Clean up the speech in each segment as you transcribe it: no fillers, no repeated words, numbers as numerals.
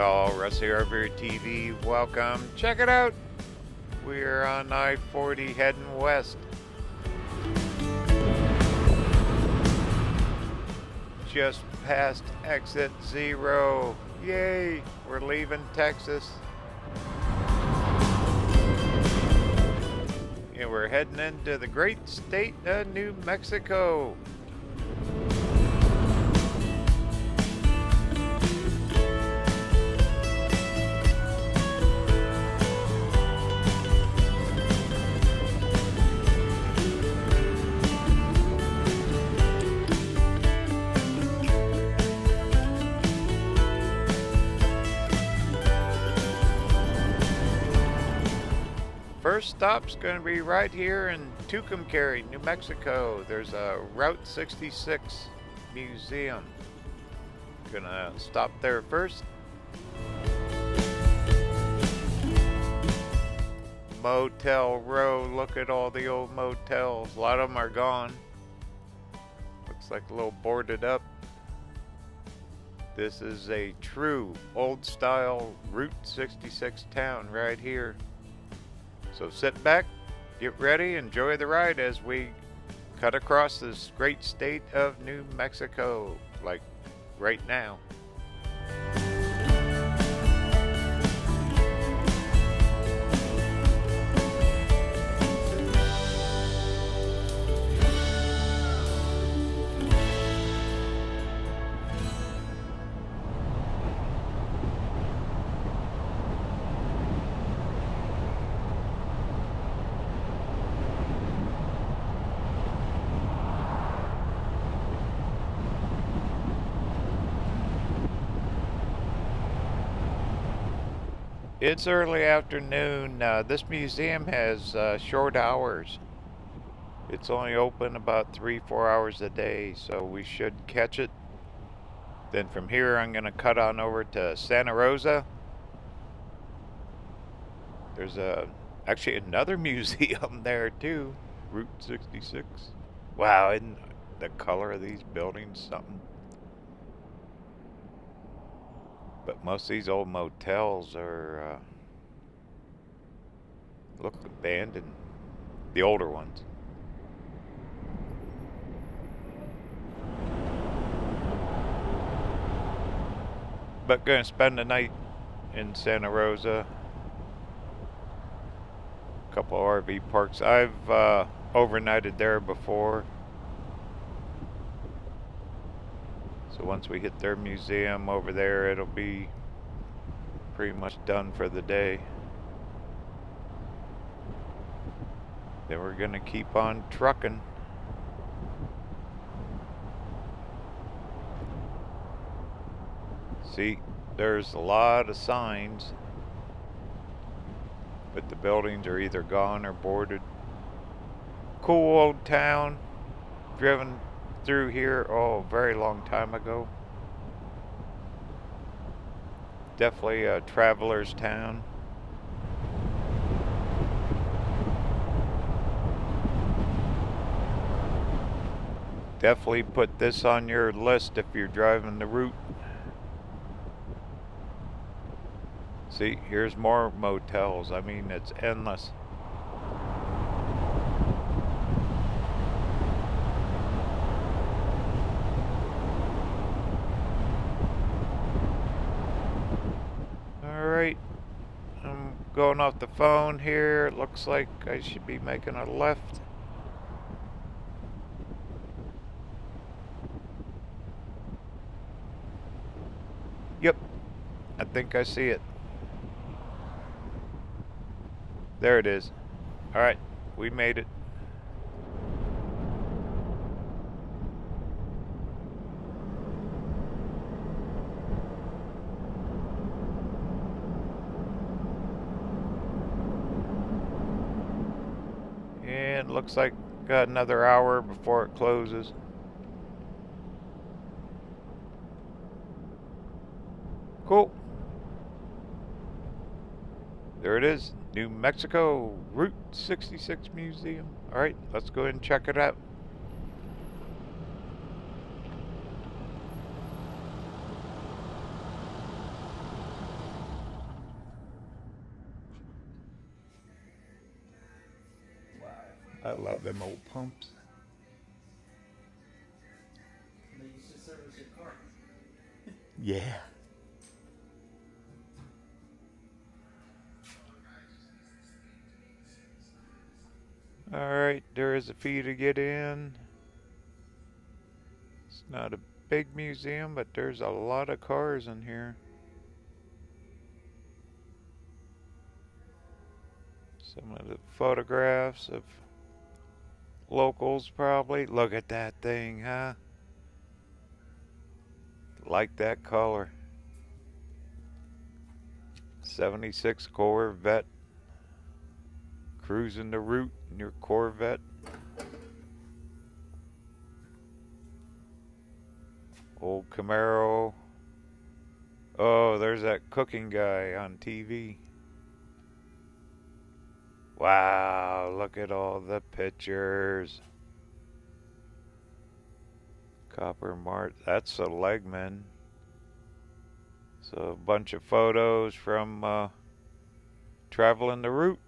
y'all, Rosa RVerTV, welcome. Check it out. We're on I-40 heading west. Just past exit 0. Yay, we're leaving Texas. And we're heading into the great state of New Mexico. First stop's going to be right here in Tucumcari, New Mexico. There's a Route 66 museum. Gonna stop there first. Motel Row. Look at all the old motels. A lot of them are gone. Looks like a little boarded up. This is a true old style Route 66 town right here. So sit back, get ready, enjoy the ride as we cut across this great state of New Mexico, like right now. It's early afternoon. This museum has short hours. It's only open about 3-4 hours a day, so we should catch it. Then from here I'm going to cut on over to Santa Rosa. There's actually another museum there too, Route 66. Wow, isn't the color of these buildings something? But most of these old motels are, look abandoned. The older ones. But gonna spend the night in Santa Rosa. A couple of RV parks. I've overnighted there before. So once we hit their museum over there, it'll be pretty much done for the day. Then we're gonna keep on trucking. See, there's a lot of signs, but the buildings are either gone or boarded. Cool old town. Driven through here, oh, a very long time ago. Definitely a traveler's town. Definitely put this on your list if you're driving the route. See, here's more motels. I mean, it's endless. Alright, I'm going off the phone here. It looks like I should be making a left. Yep, I think I see it. There it is. Alright, we made it. And looks like got another hour before it closes. Cool. There it is. New Mexico Route 66 Museum. Alright, let's go ahead and check it out. I love them old pumps. They used to service your car. Yeah. Alright, there is a fee to get in. It's not a big museum, but there's a lot of cars in here. Some of the photographs of locals probably. Look at that thing, huh? Like that color. 76 Corvette. Cruising the route in your Corvette. Old Camaro. Oh, there's that cooking guy on TV. Wow, look at all the pictures. Copper Mart. That's a Legman. So a bunch of photos from traveling the route.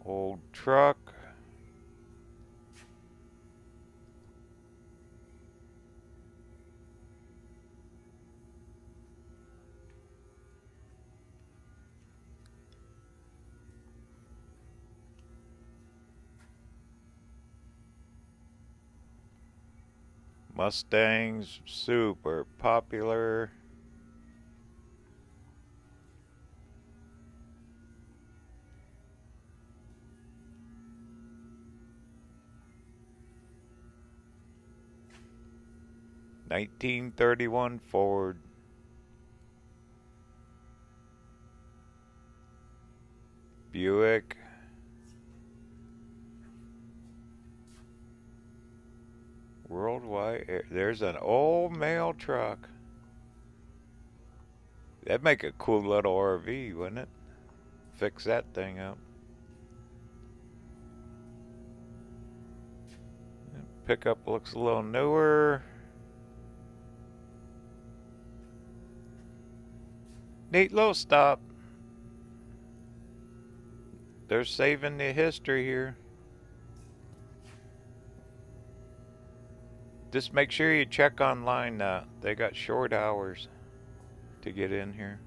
Old truck. Mustangs, super popular. (1931) Ford. Buick. Worldwide Air. There's an old mail truck. That'd make a cool little RV, wouldn't it? Fix that thing up. Pickup looks a little newer. Neat little stop. They're saving the history here. Just make sure you check online. They got short hours to get in here.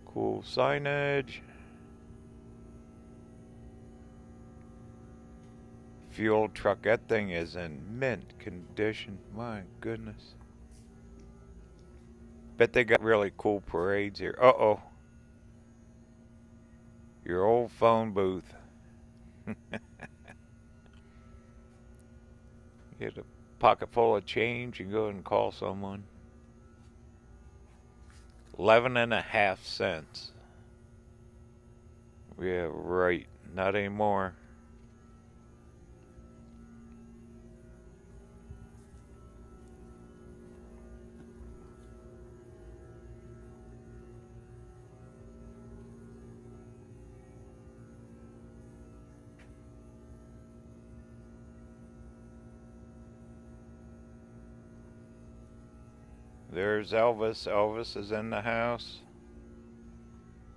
Cool signage. Fuel truck. That thing is in mint condition. My goodness. Bet they got really cool parades here. Uh-oh. Your old phone booth. Get a pocket full of change and go and call someone. 11.5 cents. Yeah, right. Not anymore. There's Elvis. Elvis is in the house.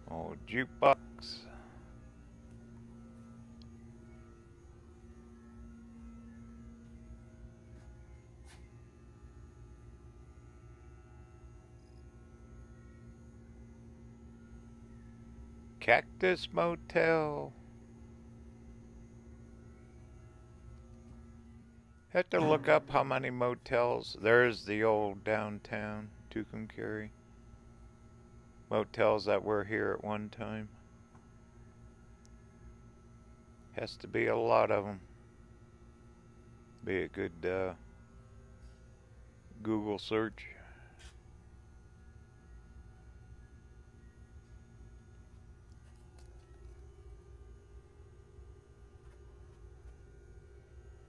Old jukebox. Cactus Motel. Have to look up how many motels. There's the old downtown Tucumcari. Motels that were here at one time. Has to be a lot of them. Be a good Google search.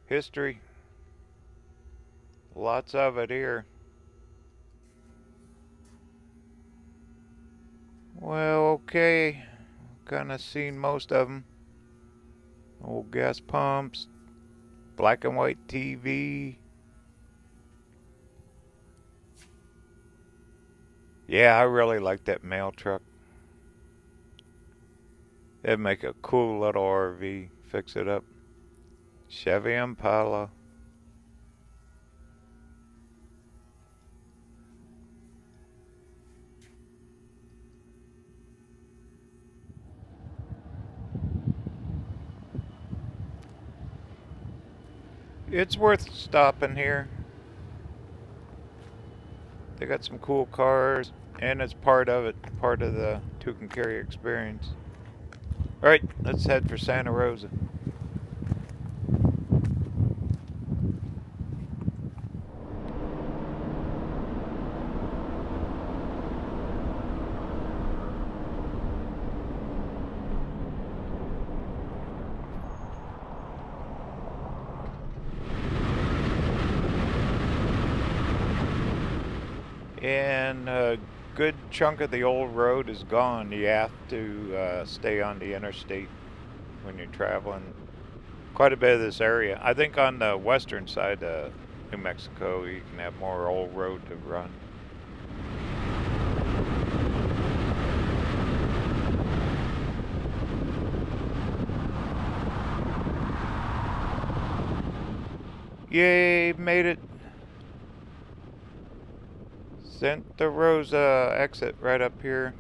History. Lots of it here. Well, okay. Kind of seen most of them. Old gas pumps. Black and white TV. Yeah, I really like that mail truck. It'd make a cool little RV. Fix it up. Chevy Impala. It's worth stopping here. They got some cool cars, and it's part of the Tucumcari experience. Alright, let's head for Santa Rosa. And a good chunk of the old road is gone. You have to stay on the interstate when you're traveling quite a bit of this area. I think on the western side of New Mexico, you can have more old road to run. Yay, made it. Santa Rosa exit right up here.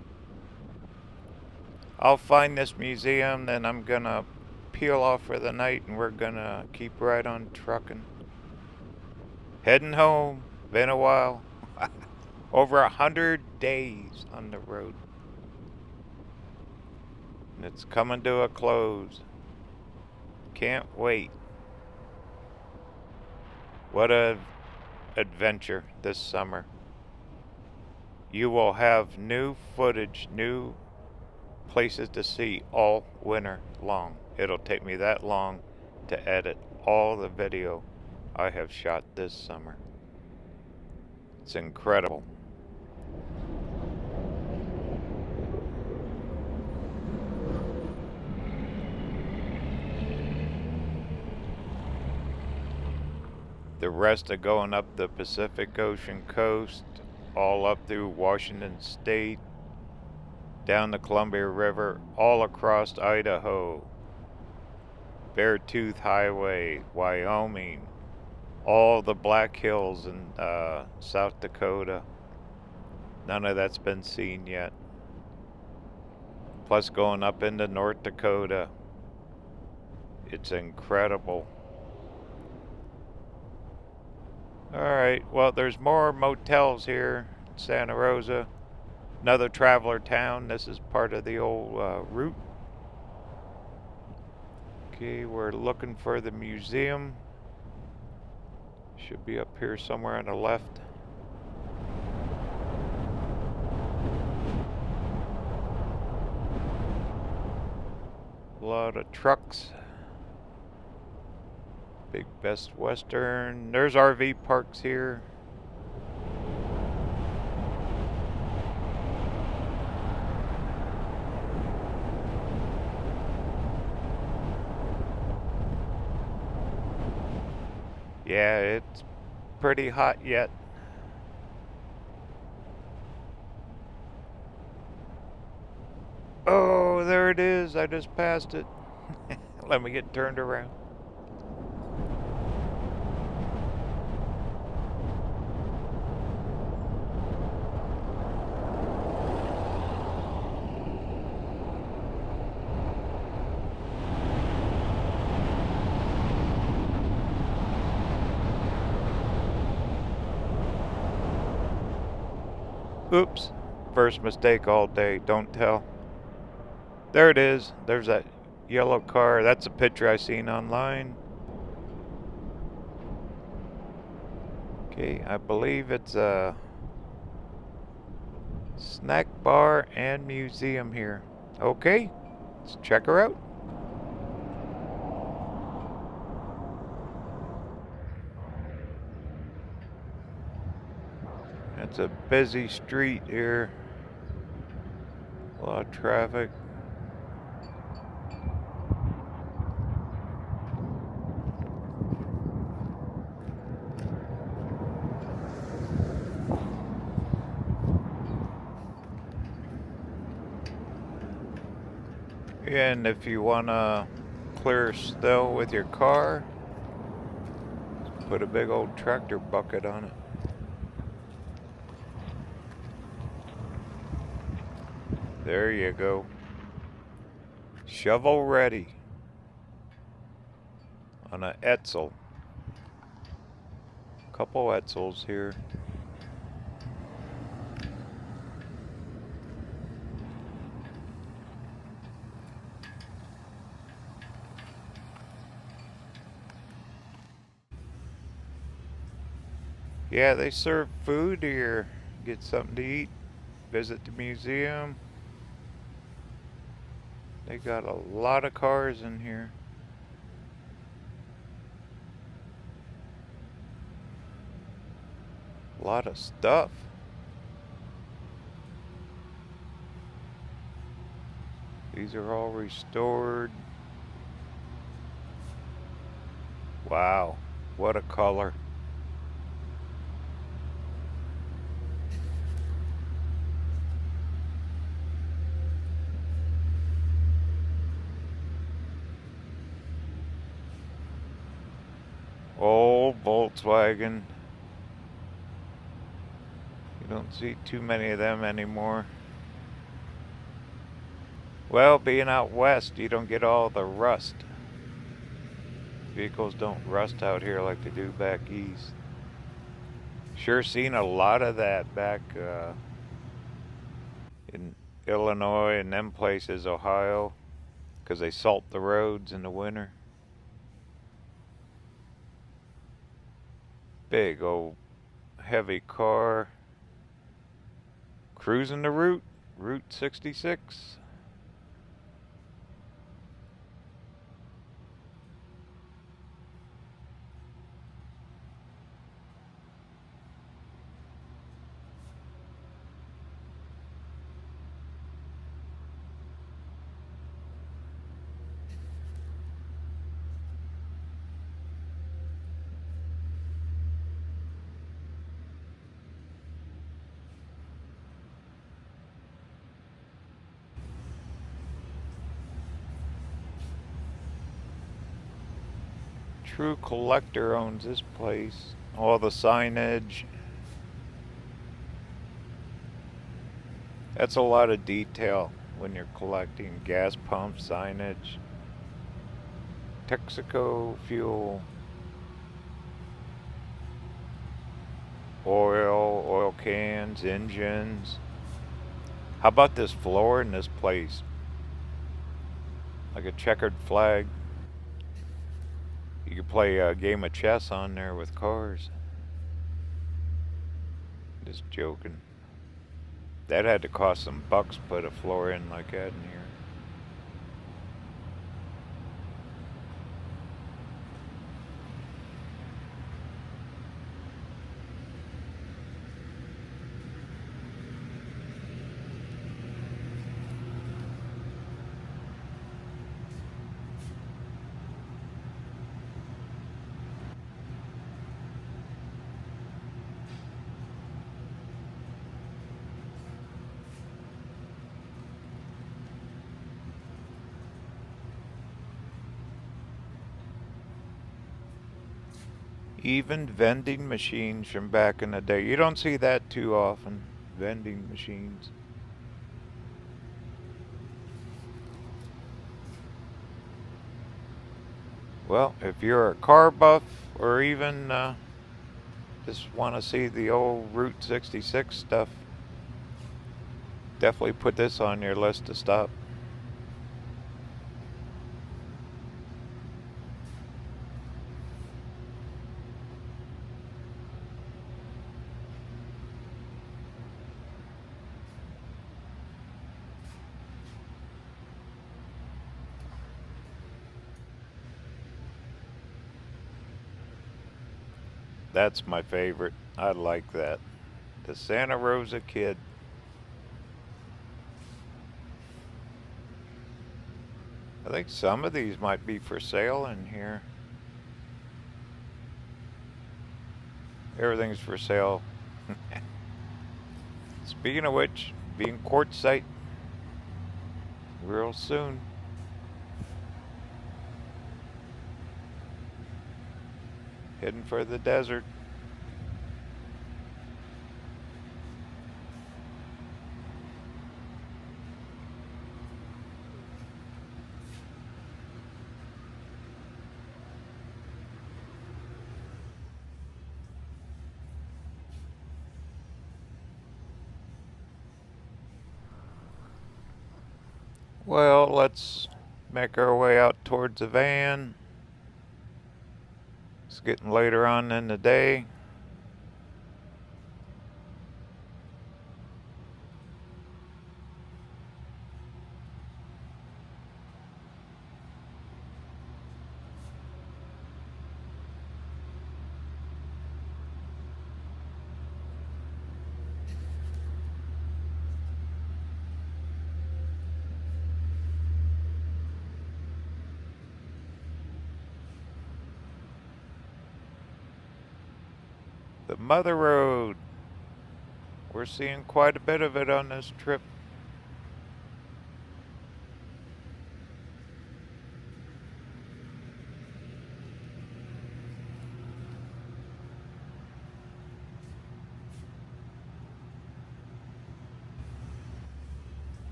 I'll find this museum, then I'm gonna peel off for the night and we're gonna keep right on trucking. Heading home. Been a while. Over 100 days on the road. And it's coming to a close. Can't wait. What a adventure this summer. You will have new footage, new places to see all winter long. It'll take me that long to edit all the video I have shot this summer. It's incredible. The rest of going up the Pacific Ocean coast, all up through Washington State, down the Columbia River, all across Idaho, Beartooth Highway, Wyoming, all the Black Hills in South Dakota. None of that's been seen yet. Plus going up into North Dakota. It's incredible. Alright, well, there's more motels here in Santa Rosa. Another traveler town. This is part of the old route. Okay, we're looking for the museum. Should be up here somewhere on the left. A lot of trucks. Big Best Western. There's RV parks here. Yeah, it's pretty hot yet. Oh, there it is. I just passed it. Let me get turned around. Oops. First mistake all day. Don't tell. There it is. There's that yellow car. That's a picture I seen online. Okay, I believe it's a snack bar and museum here. Okay, let's check her out. It's a busy street here. A lot of traffic. And if you want to clear snow with your car, put a big old tractor bucket on it. There you go. Shovel ready on a Etzel. Couple Etzels here. Yeah, they serve food here. Get something to eat. Visit the museum. They got a lot of cars in here. A lot of stuff. These are all restored. Wow, what a color. Old Volkswagen. You don't see too many of them anymore. Well, being out west, you don't get all the rust. Vehicles don't rust out here like they do back east. Sure seen a lot of that back in Illinois and them places, Ohio, because they salt the roads in the winter. Big old heavy car cruising the Route 66. True Collector owns this place. All the signage. That's a lot of detail when you're collecting gas pump signage. Texaco fuel. Oil cans, engines. How about this floor in this place? Like a checkered flag. You could play a game of chess on there with cars. Just joking. That had to cost some bucks to put a floor in like that in here. Even vending machines from back in the day. You don't see that too often. Vending machines. Well, if you're a car buff or even just want to see the old Route 66 stuff, definitely put this on your list to stop. That's my favorite. I like that. The Santa Rosa Kid. I think some of these might be for sale in here. Everything's for sale. Speaking of which, be in quartzsite real soon. Heading for the desert. Well, let's make our way out towards the van. It's getting later on in the day. The Mother Road. We're seeing quite a bit of it on this trip.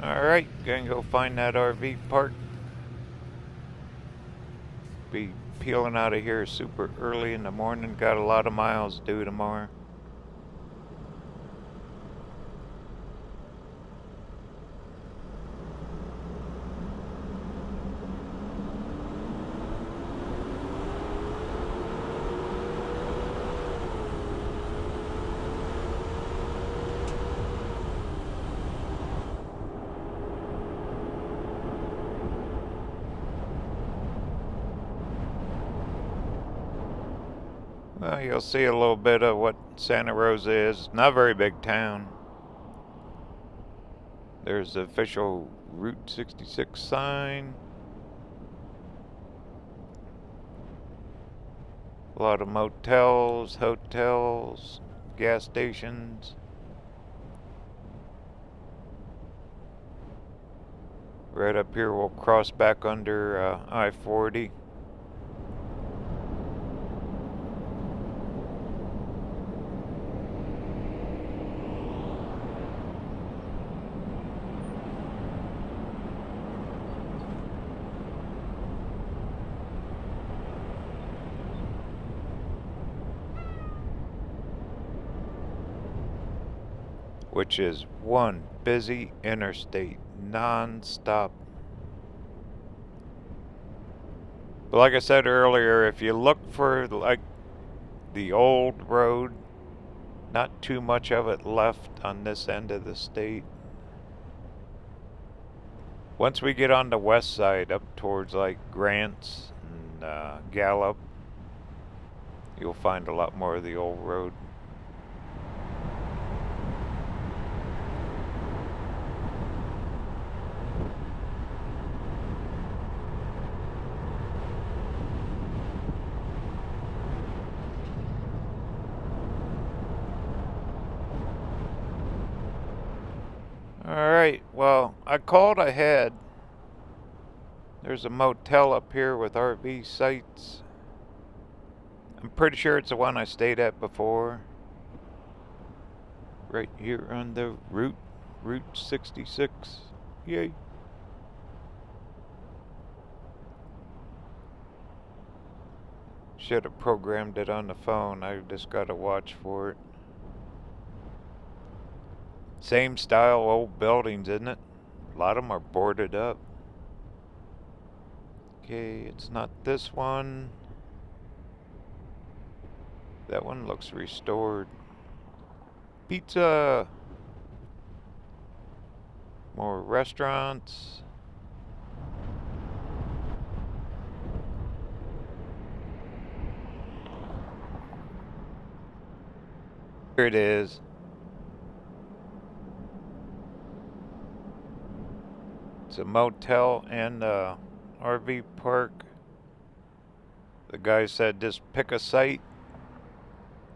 Alright, gonna go find that RV park. Be peeling out of here super early in the morning. Got a lot of miles due tomorrow. Well, you'll see a little bit of what Santa Rosa is. Not a very big town. There's the official Route 66 sign. A lot of motels, hotels, gas stations. Right up here we'll cross back under I-40. Which is one busy interstate, non-stop. But like I said earlier, if you look for like the old road, not too much of it left on this end of the state. Once we get on the west side up towards like Grants and Gallup, you'll find a lot more of the old road. Alright, well, I called ahead. There's a motel up here with RV sites. I'm pretty sure it's the one I stayed at before. Right here on the Route 66. Yay. Should have programmed it on the phone. I just gotta watch for it. Same style old buildings, isn't it? A lot of them are boarded up. Okay, it's not this one. That one looks restored. Pizza! More restaurants. Here it is. It's a motel and a RV park. The guy said just pick a site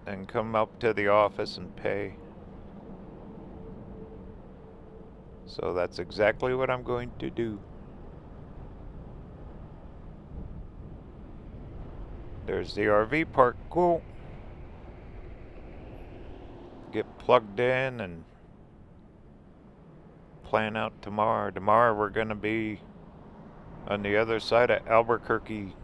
and come up to the office and pay. So that's exactly what I'm going to do. There's the RV park. Cool. Get plugged in and plan out tomorrow. Tomorrow we're going to be on the other side of Albuquerque.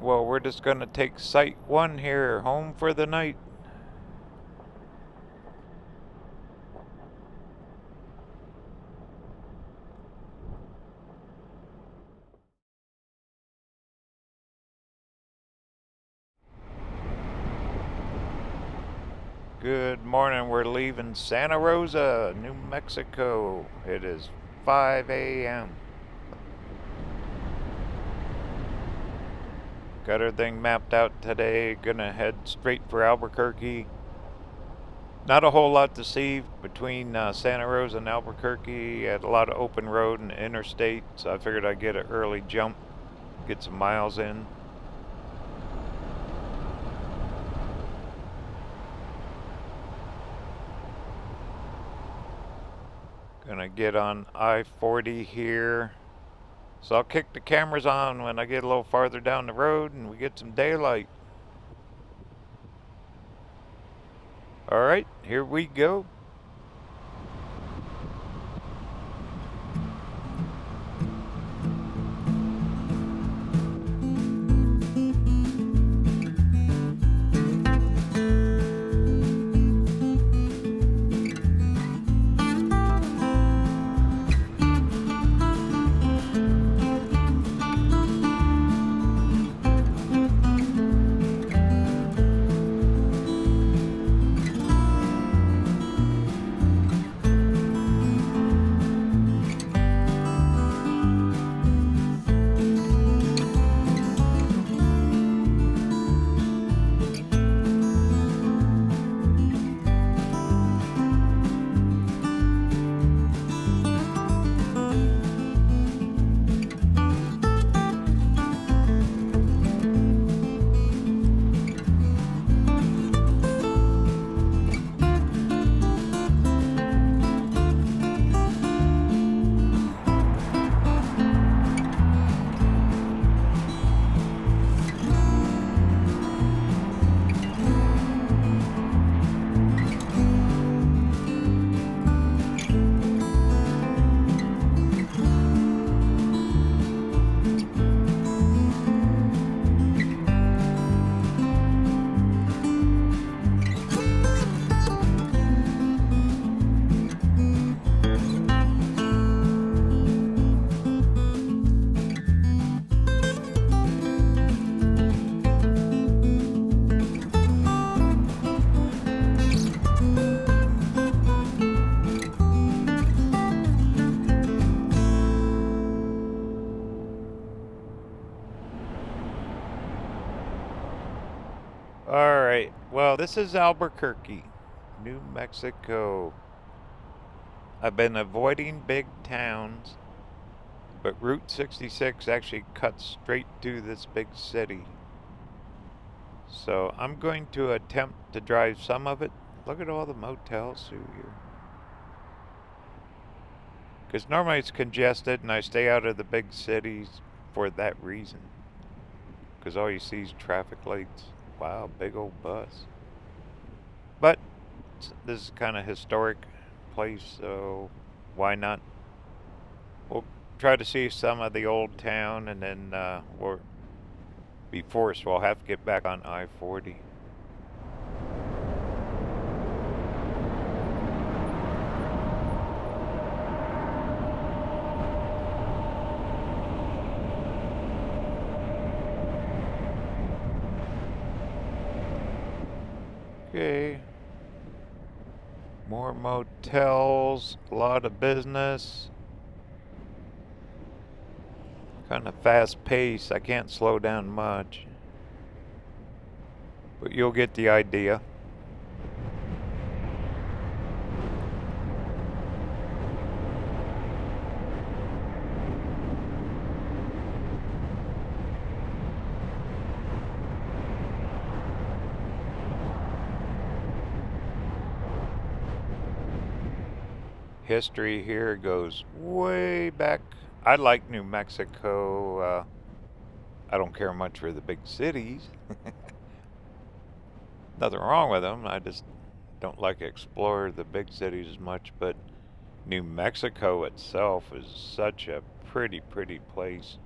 Well, we're just going to take site one here, home for the night. Good morning. We're leaving Santa Rosa, New Mexico. It is 5 a.m. Got everything mapped out today. Gonna head straight for Albuquerque. Not a whole lot to see between Santa Rosa and Albuquerque. Had a lot of open road and interstate, so I figured I'd get an early jump, get some miles in. Gonna get on I-40 here. So I'll kick the cameras on when I get a little farther down the road and we get some daylight. Alright, here we go. Alright, well, this is Albuquerque, New Mexico. I've been avoiding big towns, but Route 66 actually cuts straight to this big city. So I'm going to attempt to drive some of it. Look at all the motels through here. Because normally it's congested and I stay out of the big cities for that reason. Because all you see is traffic lights. Wow, big old bus. But this is kind of historic place, so why not? We'll try to see some of the old town, and then we'll be forced. We'll have to get back on I-40. Okay. More motels, a lot of business. Kind of fast pace. I can't slow down much. But you'll get the idea. History here goes way back. I like New Mexico. I don't care much for the big cities. Nothing wrong with them. I just don't like to explore the big cities as much. But New Mexico itself is such a pretty place.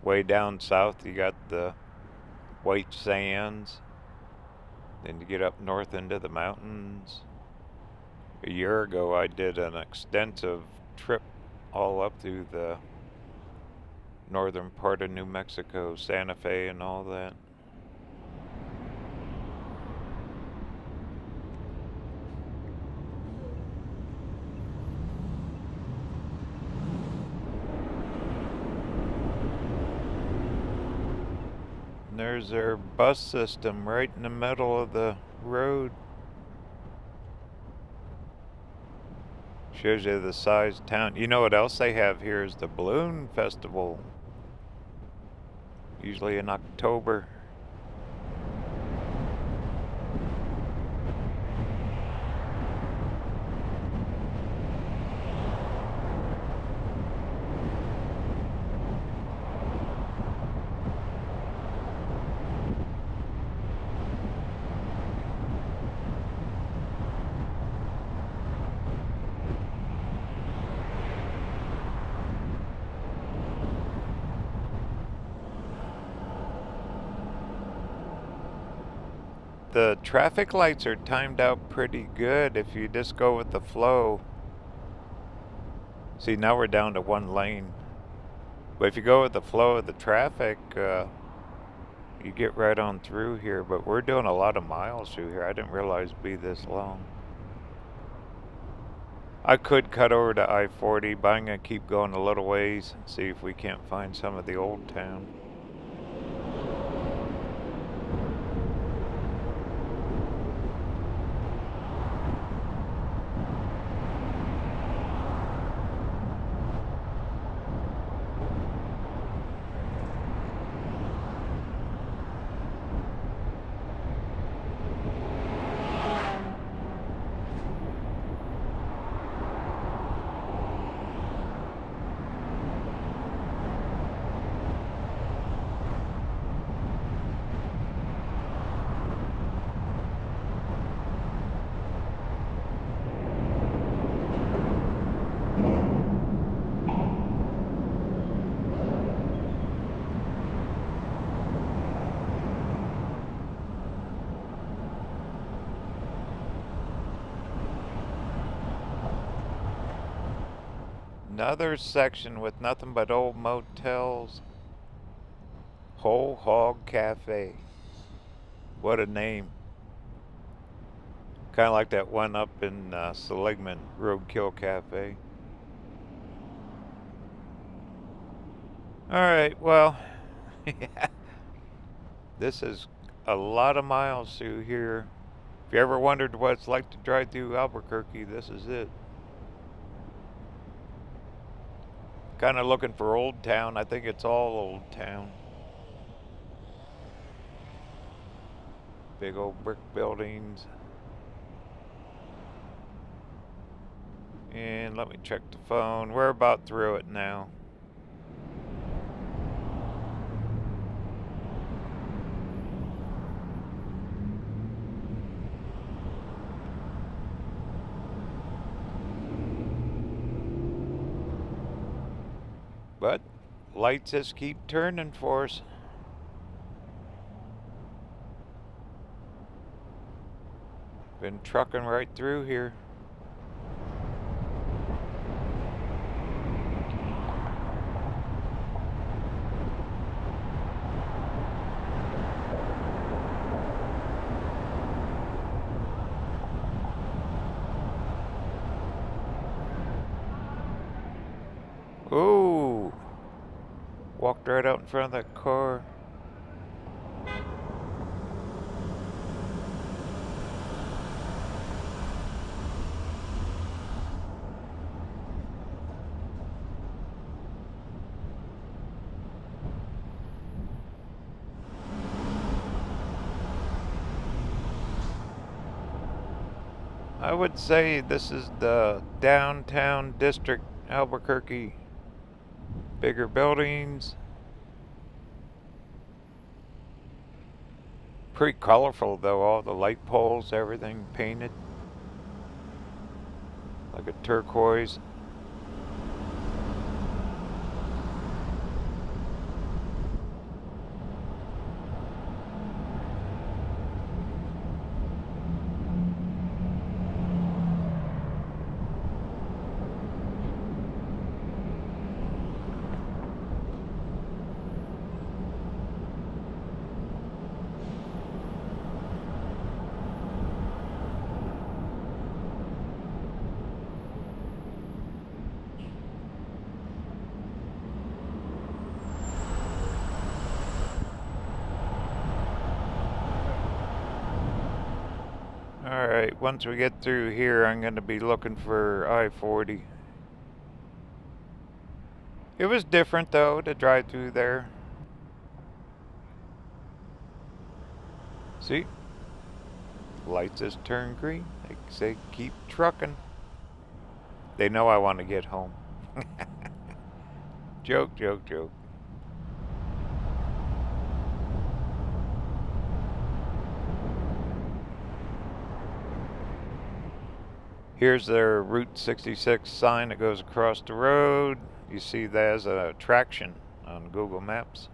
Way down south, you got the white sands. Then you get up north into the mountains. A year ago, I did an extensive trip all up through the northern part of New Mexico, Santa Fe and all that. And there's their bus system right in the middle of the road. Shows you the size of town. You know what else they have here is the Balloon Festival. Usually in October. The traffic lights are timed out pretty good if you just go with the flow. See, now we're down to one lane. But if you go with the flow of the traffic, you get right on through here. But we're doing a lot of miles through here. I didn't realize it'd be this long. I could cut over to I-40, but I'm going to keep going a little ways and see if we can't find some of the old town. Another section with nothing but old motels. Whole Hog Cafe. What a name. Kind of like that one up in Seligman, Roadkill Cafe. Alright, well, this is a lot of miles through here. If you ever wondered what it's like to drive through Albuquerque, this is it. Kind of looking for Old Town. I think it's all Old Town. Big old brick buildings. And let me check the phone. We're about through it now. But lights just keep turning for us. Been trucking right through here. Ooh! Walked right out in front of that car. I would say this is the downtown district, Albuquerque. Bigger buildings. Pretty colorful though, all the light poles, everything painted. Like a turquoise. Alright, once we get through here, I'm going to be looking for I-40. It was different though to drive through there. See? Lights just turn green. They say keep trucking. They know I want to get home. Joke, joke, joke. Here's their Route 66 sign that goes across the road. You see that as an attraction on Google Maps.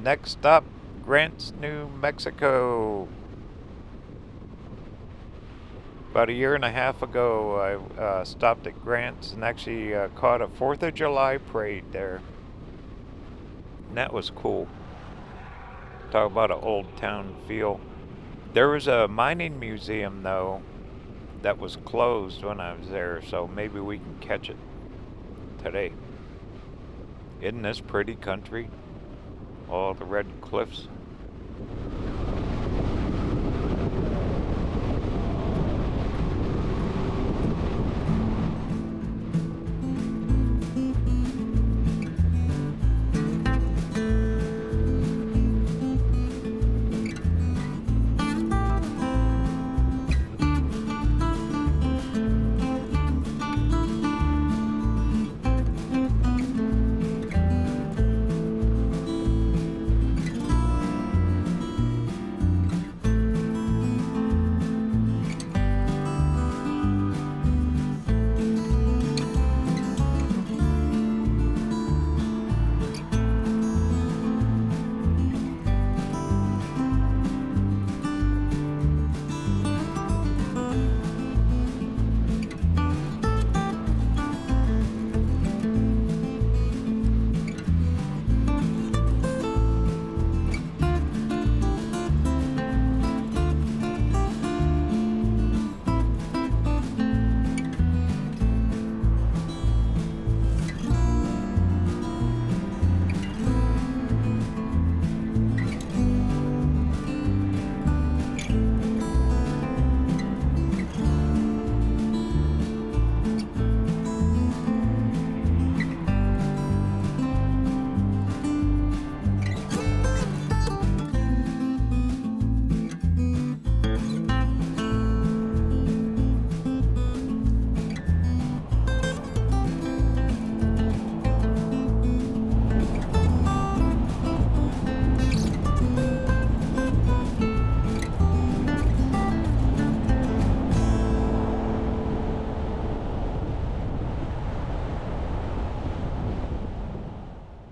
Next stop, Grants, New Mexico. About a year and a half ago, I stopped at Grants and actually caught a 4th of July parade there. And that was cool. Talk about an old town feel. There was a mining museum, though, that was closed when I was there, so maybe we can catch it today. Isn't this pretty country? All the red cliffs.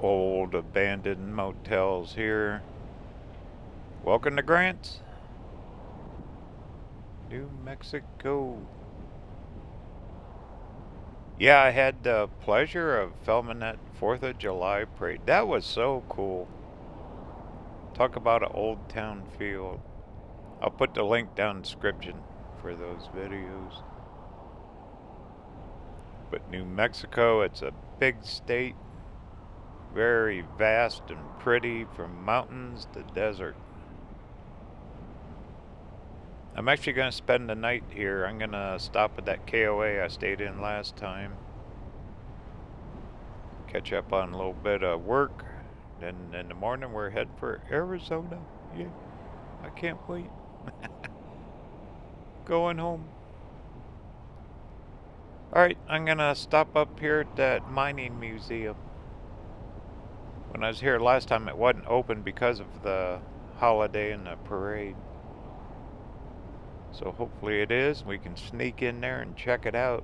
old abandoned motels here. Welcome to Grants, New Mexico. Yeah, I had the pleasure of filming that 4th of July parade. That was so cool. Talk about an old town feel. I'll put the link down in the description for those videos. But New Mexico, it's a big state. Very vast and pretty from mountains to desert. I'm actually going to spend the night here. I'm going to stop at that KOA I stayed in last time. Catch up on a little bit of work. Then in the morning we're heading for Arizona. Yeah, I can't wait. Going home. Alright, I'm going to stop up here at that mining museum. When I was here last time it wasn't open because of the holiday and the parade. So hopefully it is. We can sneak in there and check it out.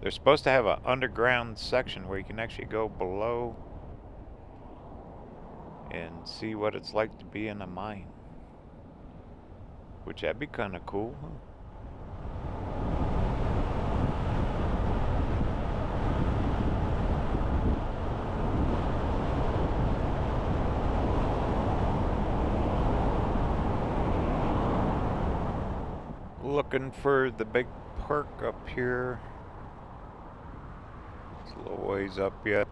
They're supposed to have an underground section where you can actually go below and see what it's like to be in a mine. Which that'd be kind of cool, huh? Looking for the big park up here. It's a little ways up yet.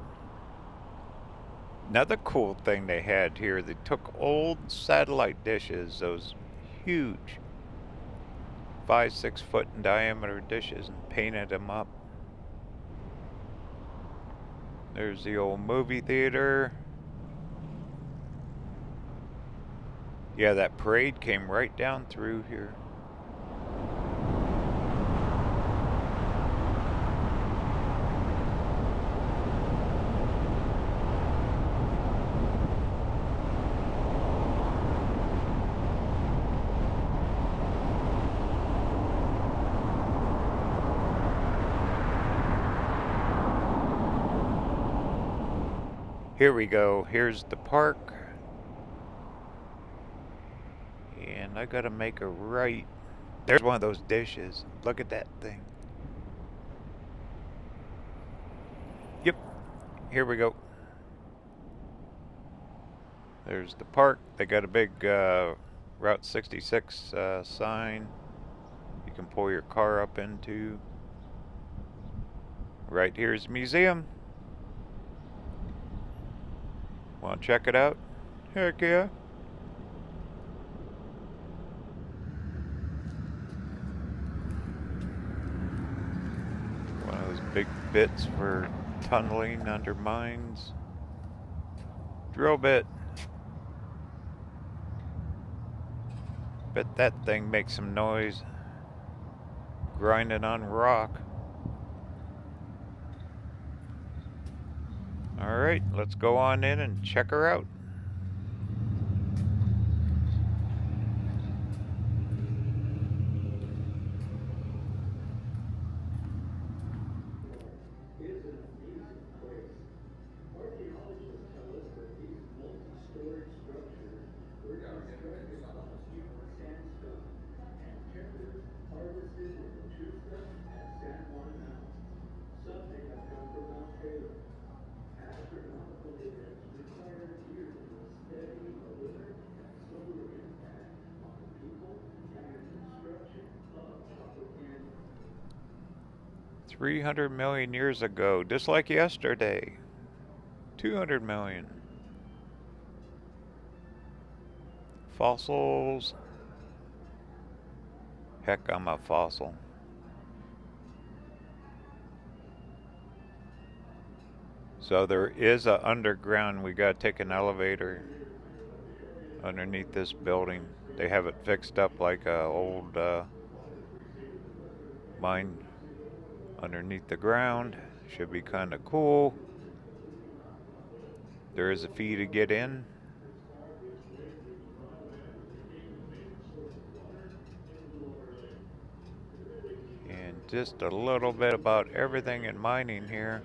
Another cool thing they had here, they took old satellite dishes, those huge 5-6 foot in diameter dishes, and painted them up. There's the old movie theater. Yeah, that parade came right down through here. Here we go. Here's the park. And I gotta make a right. There's one of those dishes. Look at that thing. Yep. Here we go. There's the park. They got a big Route 66 sign you can pull your car up into. Right here's the museum. Want to check it out? Heck yeah. One of those big bits for tunneling under mines. Drill bit. Bet that thing makes some noise. Grinding on rock. Alright, let's go on in and check her out. $300 million years ago, just like yesterday. 200 million. Fossils. Heck, I'm a fossil. So there is a underground. We gotta take an elevator underneath this building. They have it fixed up like a old mine underneath the ground. Should be kind of cool. There is a fee to get in. And just a little bit about everything in mining here.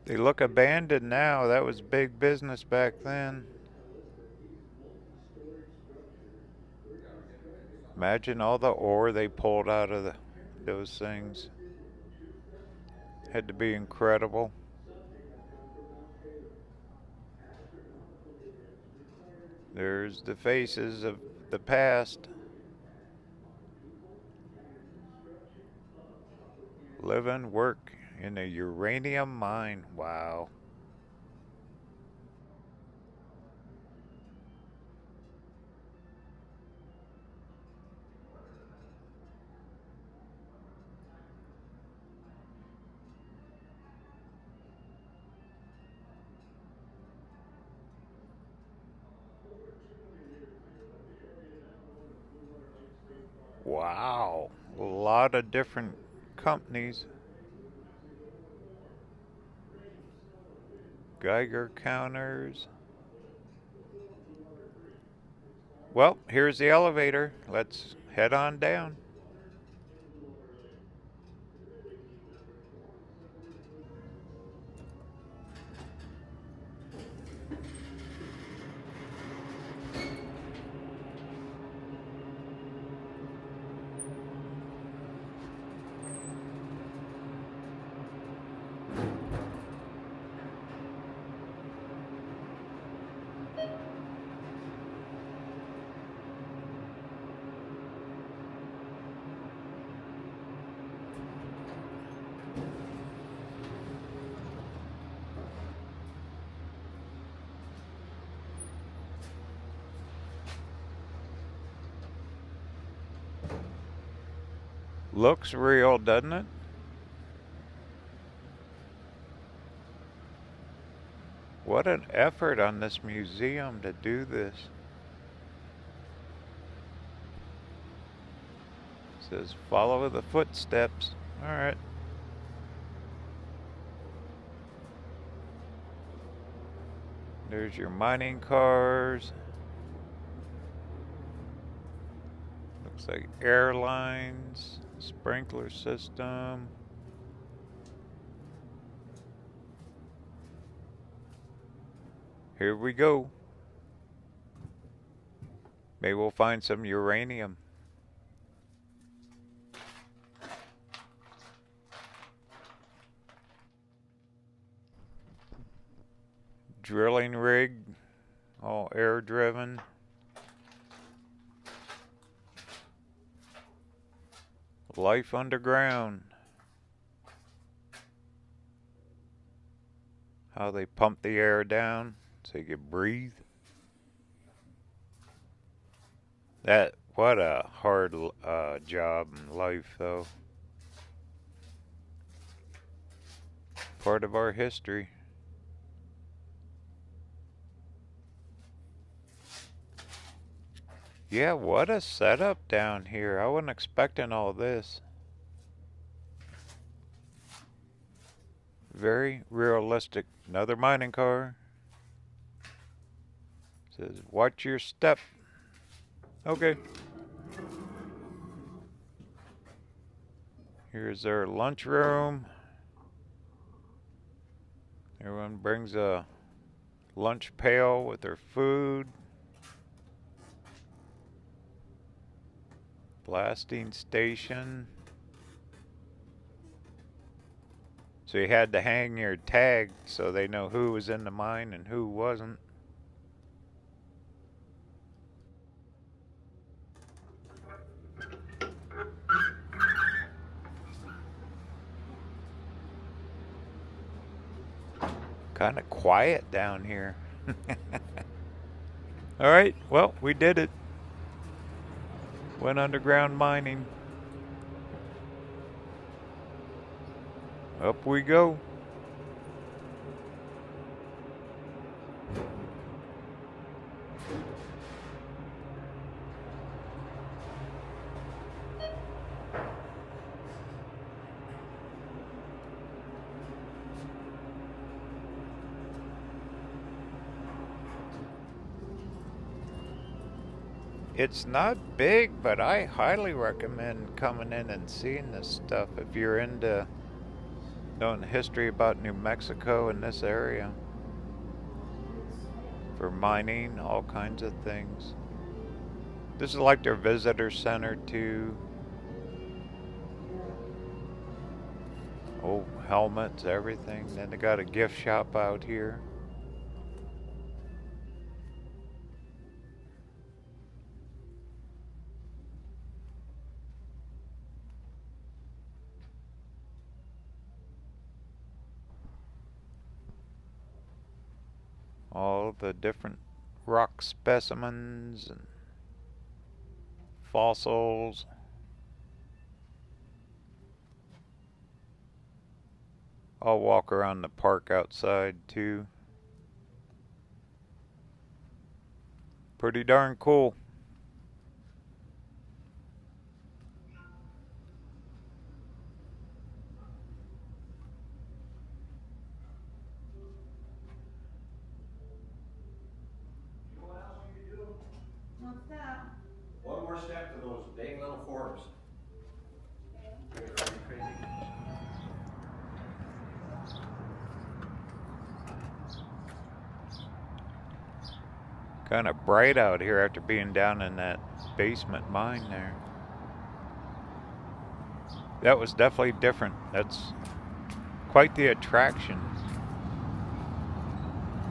They look abandoned now. That was big business back then. Imagine all the ore they pulled out of those things. Had to be incredible. There's the faces of the past. Live and work in a uranium mine. Wow. Wow. A lot of different companies. Geiger counters. Well, here's the elevator. Let's head on down. Looks real, doesn't it? What an effort on this museum to do this. It says follow the footsteps. Alright. There's your mining cars. Looks like airlines, sprinkler system. Here we go. Maybe we'll find some uranium. Drilling rig, all air driven. Life underground. How they pump the air down so you can breathe. What a hard job in life, though. Part of our history. Yeah, what a setup down here. I wasn't expecting all this. Very realistic. Another mining car. Says, watch your step. Okay. Here's their lunchroom. Everyone brings a lunch pail with their food. Blasting station. So you had to hang your tag so they know who was in the mine and who wasn't. Kind of quiet down here. Alright, well, we did it. Went underground mining. Up we go. It's not big, but I highly recommend coming in and seeing this stuff if you're into knowing the history about New Mexico in this area. For mining, all kinds of things. This is like their visitor center too. Oh, helmets, everything. Then they got a gift shop out here. All the different rock specimens and fossils. I'll walk around the park outside too. Pretty darn cool. What's that? One more step to those big little forks. They're gonna drive you crazy. Kind of bright out here after being down in that basement mine there. That was definitely different. That's quite the attraction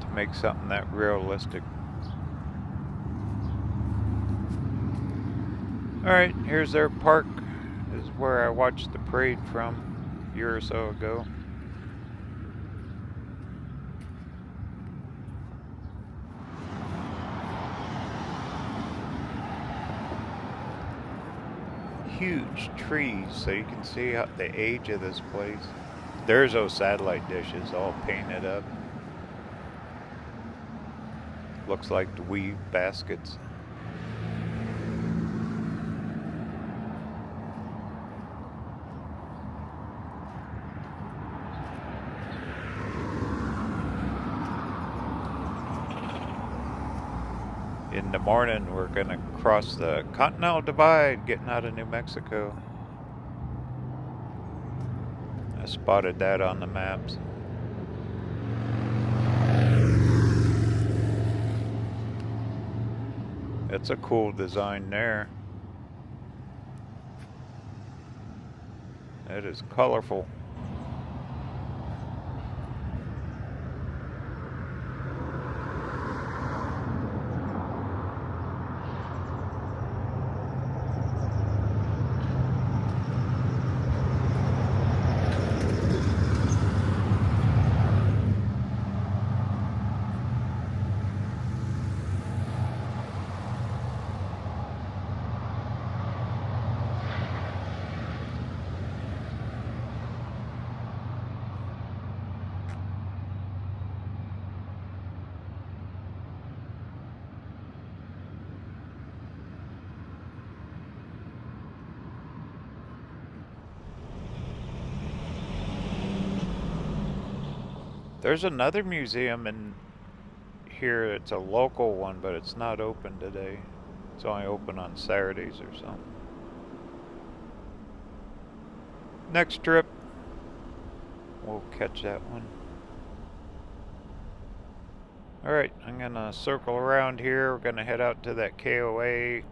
to make something that realistic. Alright, here's their park. This is where I watched the parade from a year or so ago. Huge trees, so you can see how the age of this place. There's those satellite dishes all painted up. Looks like the weave baskets. In the morning, we're gonna cross the Continental Divide, getting out of New Mexico. I spotted that on the maps. It's a cool design there. It is colorful. There's another museum in here. It's a local one, but it's not open today. It's only open on Saturdays or something. Next trip, we'll catch that one. Alright, I'm gonna circle around here. We're gonna head out to that KOA.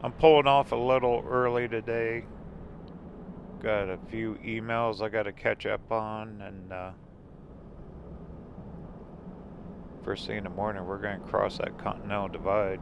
I'm pulling off a little early today. Got a few emails I gotta catch up on, and first thing in the morning, we're going to cross that Continental Divide.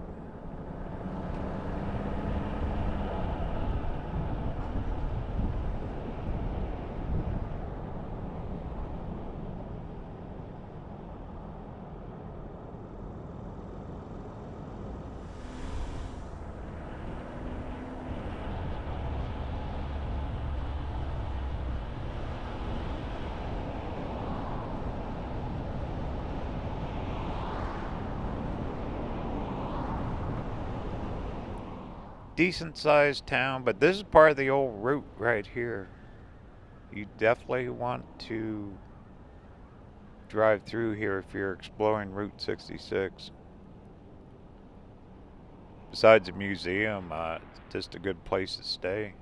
Decent sized town, but this is part of the old route right here. You definitely want to drive through here if you're exploring Route 66. Besides the museum, it's just a good place to stay.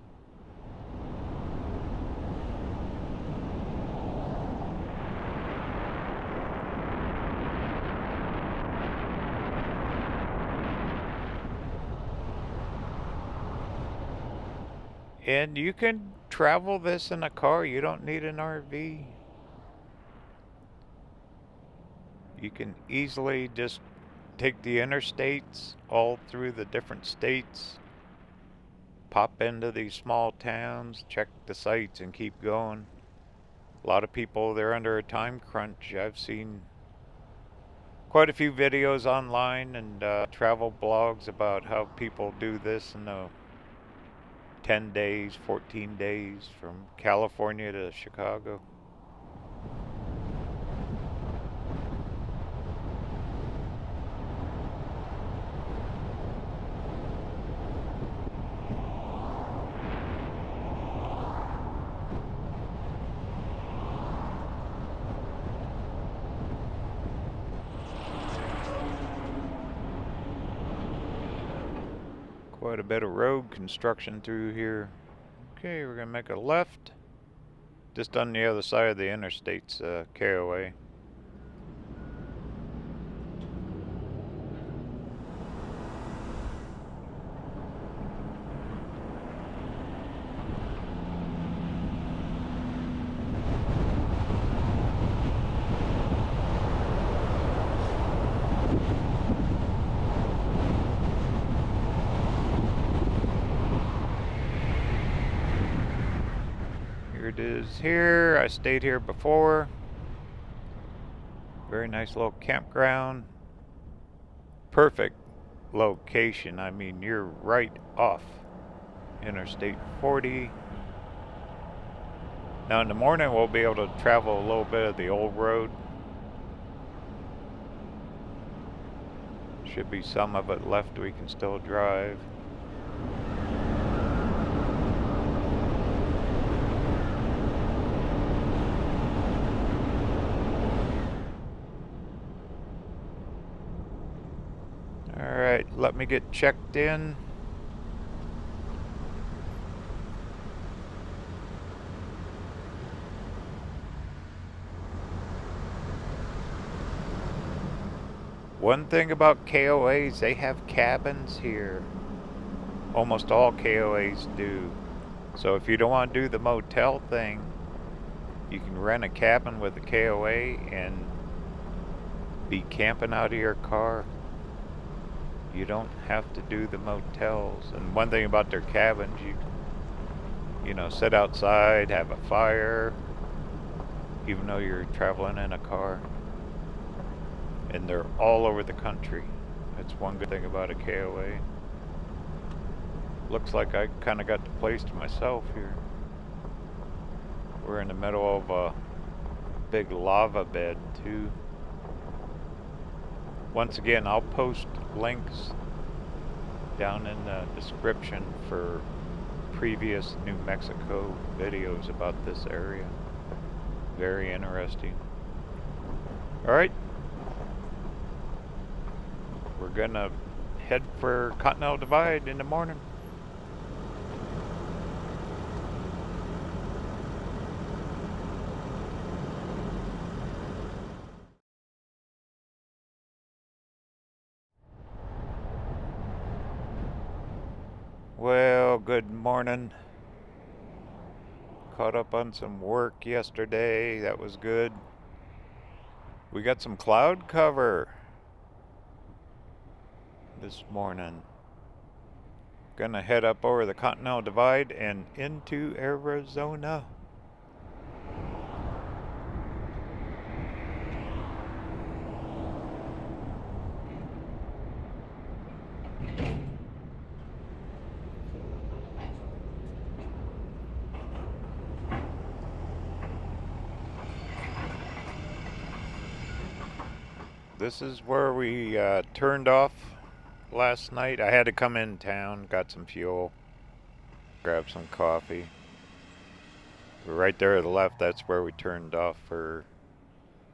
And you can travel this in a car. You don't need an RV. You can easily just take the interstates all through the different states, pop into these small towns, check the sights, and keep going. A lot of people, they're under a time crunch. I've seen quite a few videos online and travel blogs about how people do this in 10 days, 14 days from California to Chicago. Quite a bit of road construction through here. Okay, we're gonna make a left. Just on the other side of the interstate's KOA. Here it is here. I stayed here before. Very nice little campground. Perfect location. I mean, you're right off Interstate 40. Now in the morning we'll be able to travel a little bit of the old road. Should be some of it left we can still drive. Alright, let me get checked in. One thing about KOAs, they have cabins here. Almost all KOAs do. So if you don't want to do the motel thing, you can rent a cabin with a KOA and be camping out of your car. You don't have to do the motels. And one thing about their cabins, you know, sit outside, have a fire, even though you're traveling in a car. And they're all over the country. That's one good thing about a KOA. Looks like I kind of got the place to myself here. We're in the middle of a big lava bed too. Once again, I'll post links down in the description for previous New Mexico videos about this area. Very interesting. Alright. We're gonna head for Continental Divide in the morning. Well, good morning. Caught up on some work yesterday. That was good. We got some cloud cover this morning. Gonna head up over the Continental Divide and into Arizona. This is where we turned off last night. I had to come in town, got some fuel, grab some coffee. We're right there to the left, that's where we turned off for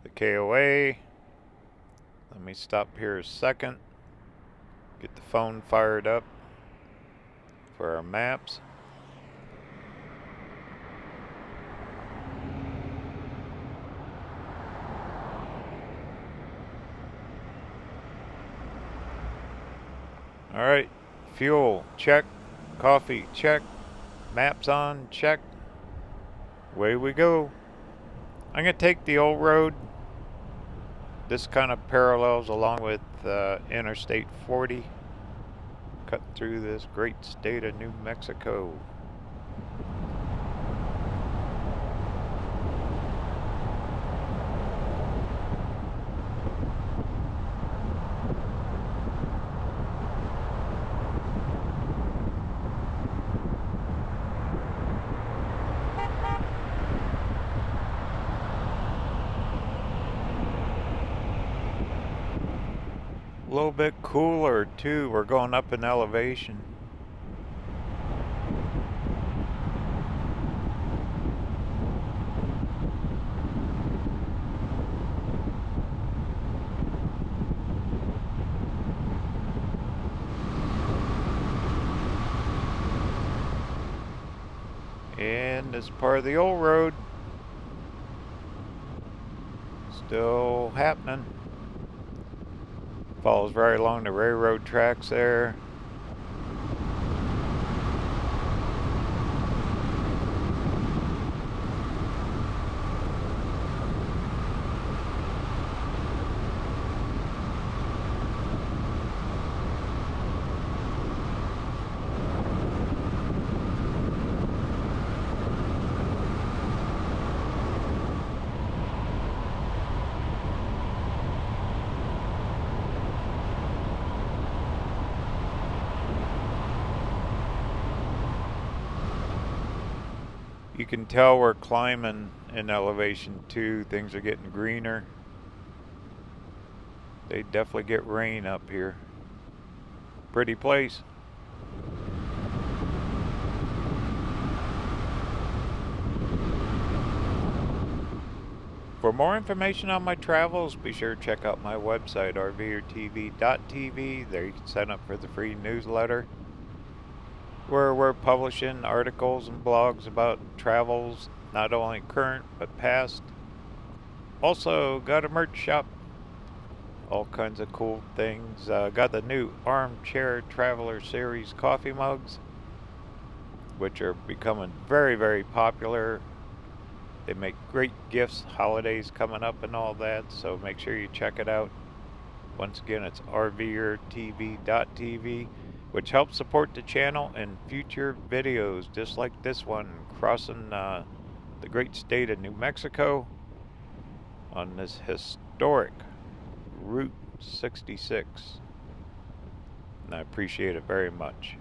the KOA. Let me stop here a second, get the phone fired up for our maps. Alright, fuel, check. Coffee, check. Maps on, check. Away we go. I'm going to take the old road. This kind of parallels along with Interstate 40. Cut through this great state of New Mexico. A little bit cooler too. We're going up in elevation. And this part of the old road still happening. Follows right along the railroad tracks there. You can tell we're climbing in elevation too. Things are getting greener. They definitely get rain up here. Pretty place. For more information on my travels, be sure to check out my website, RVerTV.tv. There you can sign up for the free newsletter, where we're publishing articles and blogs about travels, not only current but past. Also got a merch shop, all kinds of cool things. Got the new Armchair Traveler Series coffee mugs, which are becoming very, very popular. They make great gifts, holidays coming up and all that, so make sure you check it out. Once again, it's RVerTV.tv, which helps support the channel and future videos just like this one, crossing the great state of New Mexico on this historic Route 66. And I appreciate it very much.